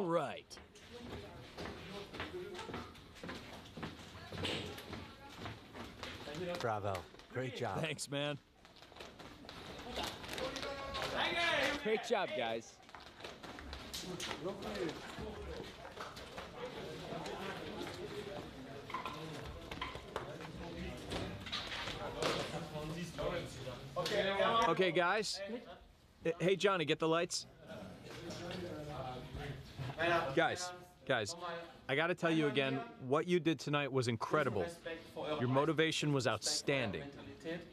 right. Bravo. Great job. Thanks, man. Great job, guys. Okay, guys. Hey, Johnny, get the lights. Guys, I gotta tell you again, what you did tonight was incredible. Your motivation was outstanding.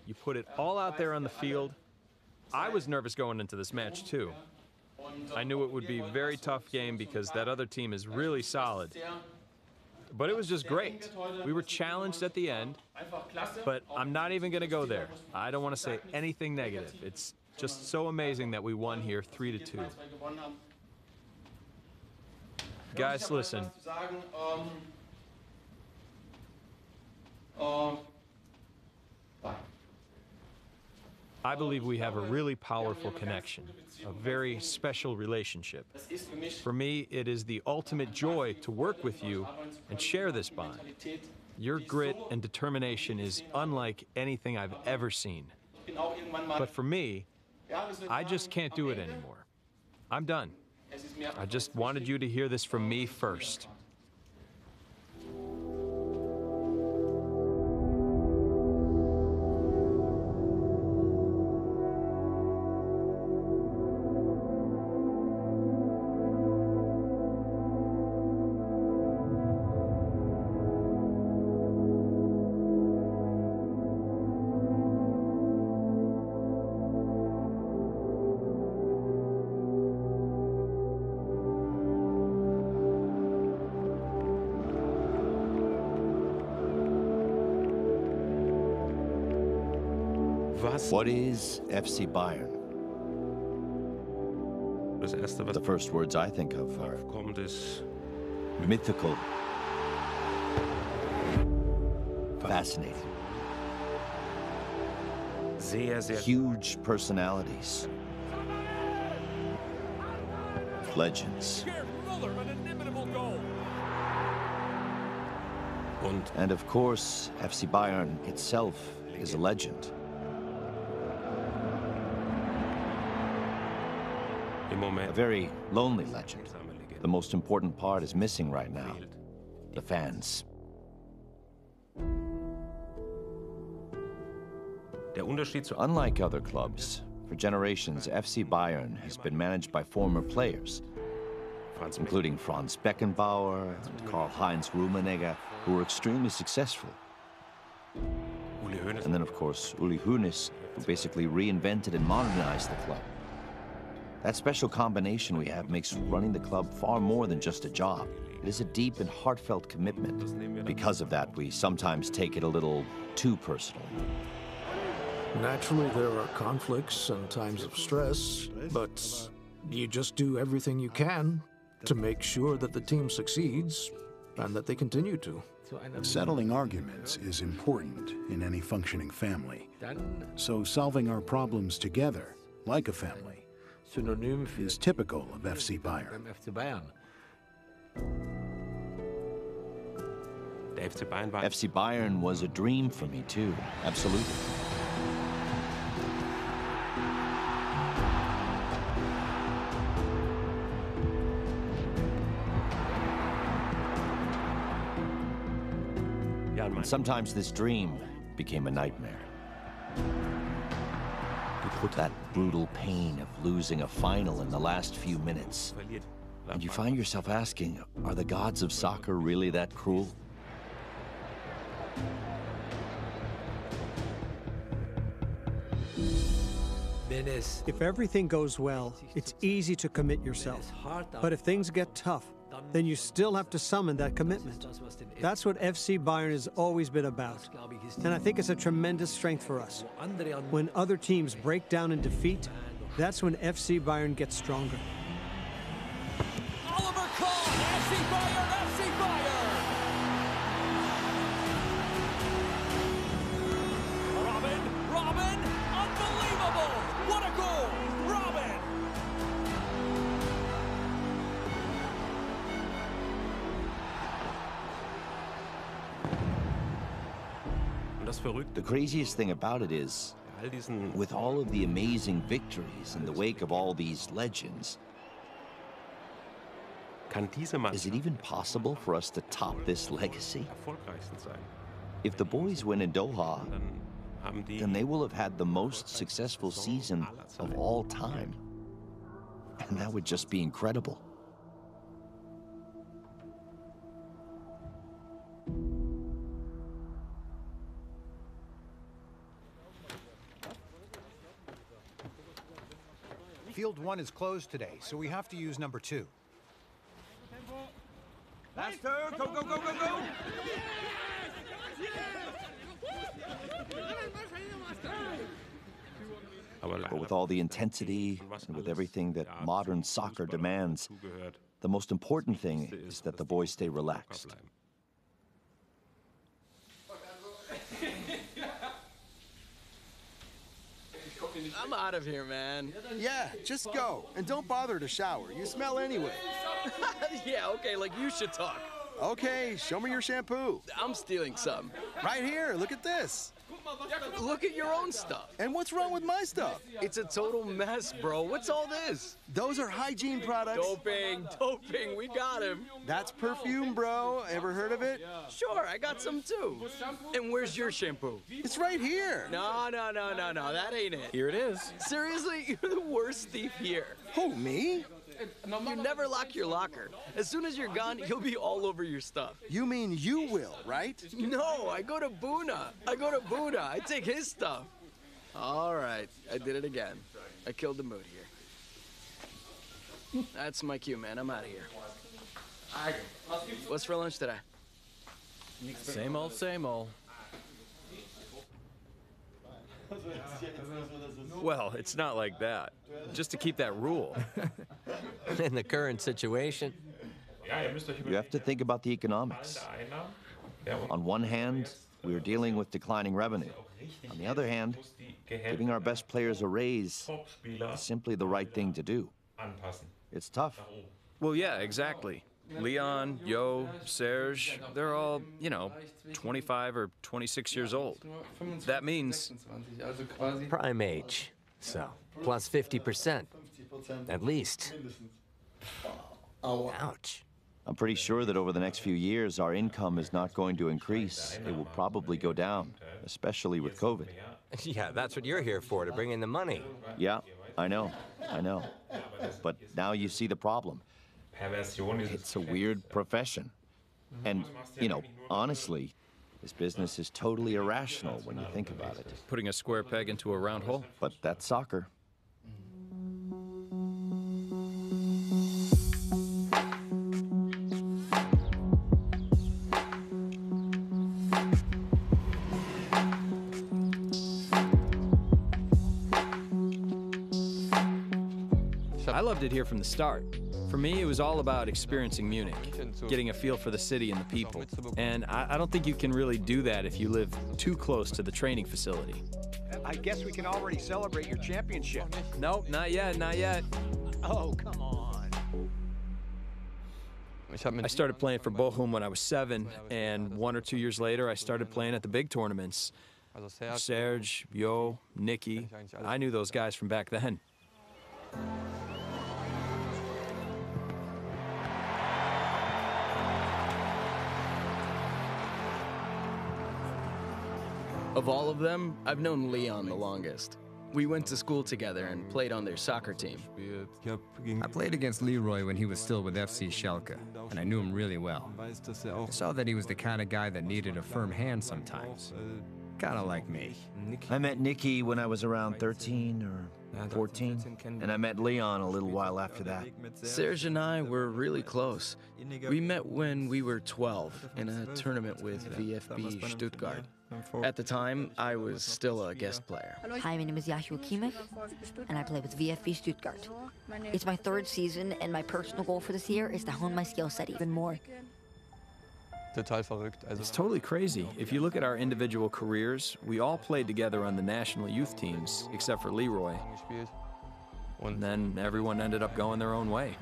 You put it all out there on the field. I was nervous going into this match, too. I knew it would be a very tough game because that other team is really solid. But it was just great. We were challenged at the end, but I'm not even gonna go there. I don't want to say anything negative. It's just so amazing that we won here 3-2. Guys, listen. I believe we have a really powerful connection, a very special relationship. For me, it is the ultimate joy to work with you and share this bond. Your grit and determination is unlike anything I've ever seen. But for me, I just can't do it anymore. I'm done. I just wanted you to hear this from me first. What is FC Bayern? The first words I think of are mythical, fascinating, huge personalities, legends, and of course, FC Bayern itself is a legend. A very lonely legend. The most important part is missing right now. The fans. Unlike other clubs, for generations, FC Bayern has been managed by former players, including Franz Beckenbauer and Karl-Heinz Rummenigge, who were extremely successful. And then, of course, Uli Hoeneß, who basically reinvented and modernized the club. That special combination we have makes running the club far more than just a job. It is a deep and heartfelt commitment. Because of that, we sometimes take it a little too personal. Naturally, there are conflicts and times of stress, but you just do everything you can to make sure that the team succeeds and that they continue to. Settling arguments is important in any functioning family. So solving our problems together, like a family, is typical of FC Bayern. FC Bayern was a dream for me too, absolutely. And sometimes this dream became a nightmare. That brutal pain of losing a final in the last few minutes. And you find yourself asking, are the gods of soccer really that cruel? If everything goes well, it's easy to commit yourself. But if things get tough, then you still have to summon that commitment. That's what FC Bayern has always been about. And I think it's a tremendous strength for us. When other teams break down in defeat, that's when FC Bayern gets stronger. Oliver Kahn, FC Bayern, FC Bayern! Robin, unbelievable! What a goal! Robin! The craziest thing about it is, with all of the amazing victories in the wake of all these legends, is it even possible for us to top this legacy? If the boys win in Doha, then they will have had the most successful season of all time. And that would just be incredible. Field 1 is closed today, so we have to use number 2. Last turn, go, go, go, go, go! But with all the intensity and with everything that modern soccer demands, the most important thing is that the boys stay relaxed. I'm out of here, man. Yeah, just go. And don't bother to shower. You smell anyway. Yeah, okay, like you should talk. Okay, show me your shampoo. I'm stealing some. Right here, look at this. Look at your own stuff. And what's wrong with my stuff? It's a total mess, bro. What's all this? Those are hygiene products. Doping, we got him. That's perfume, bro. Ever heard of it? Sure, I got some too. And where's your shampoo? It's right here. No, that ain't it. Here it is. Seriously, you're the worst thief here. Who, me? You never lock your locker. As soon as you're gone, you'll be all over your stuff. You mean you will, right? No, I go to Buna. I take his stuff. All right, I did it again. I killed the mood here. That's my cue, man. I'm out of here. What's for lunch today? Same old, same old. Well, it's not like that. Just to keep that rule. In the current situation. You have to think about the economics. On one hand, we are dealing with declining revenue. On the other hand, giving our best players a raise is simply the right thing to do. It's tough. Well, yeah, exactly. Leon, Yo, Serge, they're all, 25 or 26 years old. That means... Prime age. So, plus 50%. At least. Ouch. I'm pretty sure that over the next few years, our income is not going to increase. It will probably go down, especially with COVID. Yeah, that's what you're here for, to bring in the money. Yeah, I know. But now you see the problem. It's a weird profession. And, honestly, this business is totally irrational when you think about it. Putting a square peg into a round hole. But that's soccer. I loved it here from the start. For me, it was all about experiencing Munich, getting a feel for the city and the people. And I don't think you can really do that if you live too close to the training facility. I guess we can already celebrate your championship. Nope, not yet. Oh, come on. I started playing for Bochum when I was 7, and 1 or 2 years later, I started playing at the big tournaments. Serge, Yo, Nicky, I knew those guys from back then. Of all of them, I've known Leon the longest. We went to school together and played on their soccer team. I played against Leroy when he was still with FC Schalke, and I knew him really well. I saw that he was the kind of guy that needed a firm hand sometimes. Kind of like me. I met Nicky when I was around 13 or 14, and I met Leon a little while after that. Serge and I were really close. We met when we were 12 in a tournament with VfB Stuttgart. At the time, I was still a guest player. Hi, my name is Joshua Kimmich, and I play with VfB Stuttgart. It's my 3rd season, and my personal goal for this year is to hone my skill set even more. It's totally crazy. If you look at our individual careers, we all played together on the national youth teams, except for Leroy. And then everyone ended up going their own way.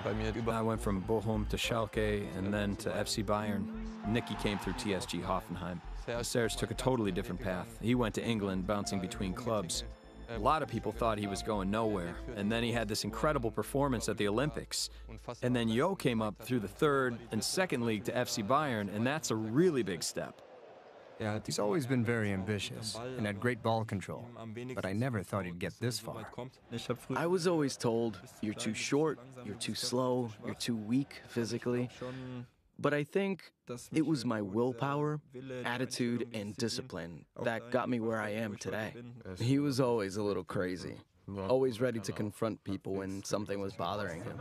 I went from Bochum to Schalke and then to FC Bayern. Nicky came through TSG Hoffenheim. Serge took a totally different path. He went to England, bouncing between clubs. A lot of people thought he was going nowhere, and then he had this incredible performance at the Olympics. And then Yo came up through the third and second league to FC Bayern, and that's a really big step. He's always been very ambitious and had great ball control, but I never thought he'd get this far. I was always told, you're too short, you're too slow, you're too weak physically. But I think it was my willpower, attitude, and discipline that got me where I am today. He was always a little crazy, always ready to confront people when something was bothering him.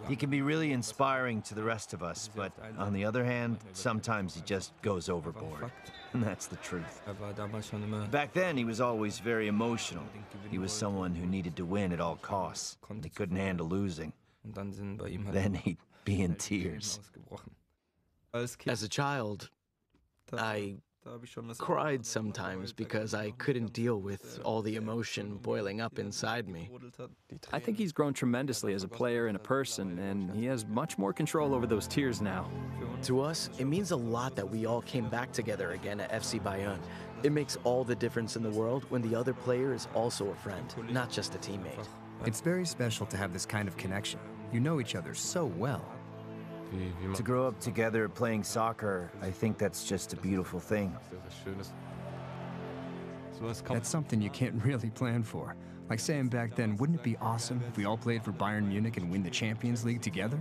He can be really inspiring to the rest of us, but on the other hand, sometimes he just goes overboard. And that's the truth. Back then, he was always very emotional. He was someone who needed to win at all costs. He couldn't handle losing. Then he'd be in tears. As a child, I cried sometimes because I couldn't deal with all the emotion boiling up inside me. I think he's grown tremendously as a player and a person, and he has much more control over those tears now. To us, it means a lot that we all came back together again at FC Bayern. It makes all the difference in the world when the other player is also a friend, not just a teammate. It's very special to have this kind of connection. You know each other so well. To grow up together playing soccer, I think that's just a beautiful thing. That's something you can't really plan for. Like saying back then, wouldn't it be awesome if we all played for Bayern Munich and win the Champions League together?